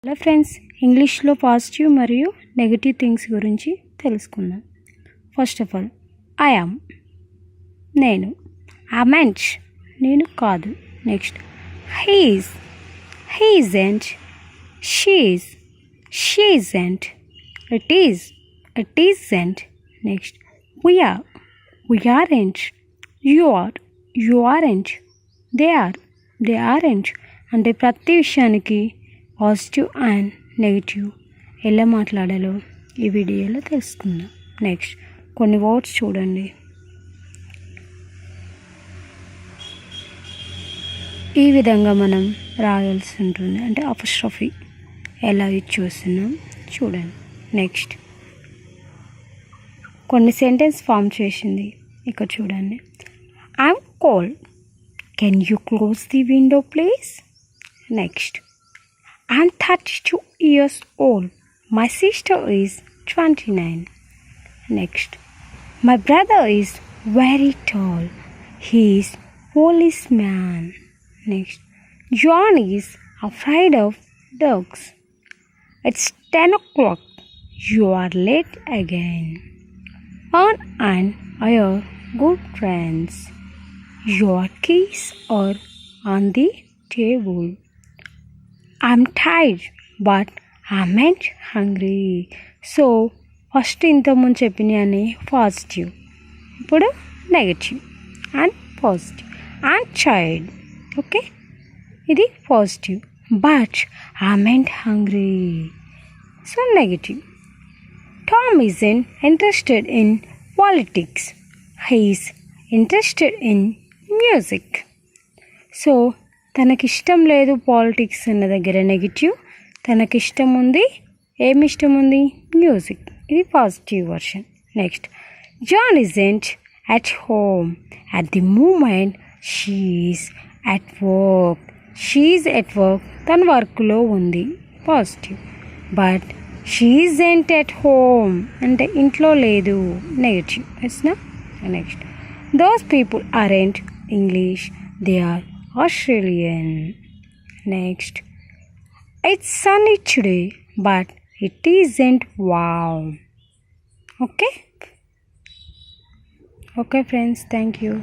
Hello friends, ఇంగ్లీష్లో positive మరియు negative things గురించి తెలుసుకుందాం. First of all, I am నేను, అమెంట్ నేను కాదు. Next, he's he isn't, she's she isn't, it isn't. Next, we aren't, you aren't, they aren't. అంటే ప్రతి విషయానికి పాజిటివ్ అండ్ నెగిటివ్ ఎలా మాట్లాడాలో ఈ వీడియోలో తెలుసుకుందాం. నెక్స్ట్, కొన్ని వర్డ్స్ చూడండి. ఈ విధంగా మనం రాయాల్సి ఉంటుంది, అంటే అపోస్ట్రఫీ ఎలా యూజ్ చేస్తున్నాం చూడండి. నెక్స్ట్, కొన్ని సెంటెన్స్ ఫామ్ చేసింది ఇక్కడ చూడండి. I'm cold, can you close the window please? Next, I'm 32 years old. My sister is 29. Next, my brother is very tall. He is policeman. Next, John is afraid of dogs. It's 10 o'clock. You are late again. Anne and I are good friends. Your keys are on the table. I'm tired, but I'm not hungry. So first ఇంతకుముందు చెప్పినవి positive, ఇప్పుడు negative and positive. And child, okay, ఇది positive. But I'm not hungry, so negative. Tom isn't interested in politics. He's interested in music. So తనకిష్టం లేదు politics అన్న దగ్గర negative, తనకిష్టం ఉంది, ఏమి ఇష్టం ఉంది? మ్యూజిక్. ఇది positive version. Next, John isn't at home at the moment. She's at work. She's at work, తన వర్క్లో ఉంది, positive. But she isn't at home అంటే ఇంట్లో లేదు, నెగిటివ్. ఎస్నా? Next, those people aren't English, they are Australian. Next, it's sunny today, but it isn't wow. Okay friends, thank you.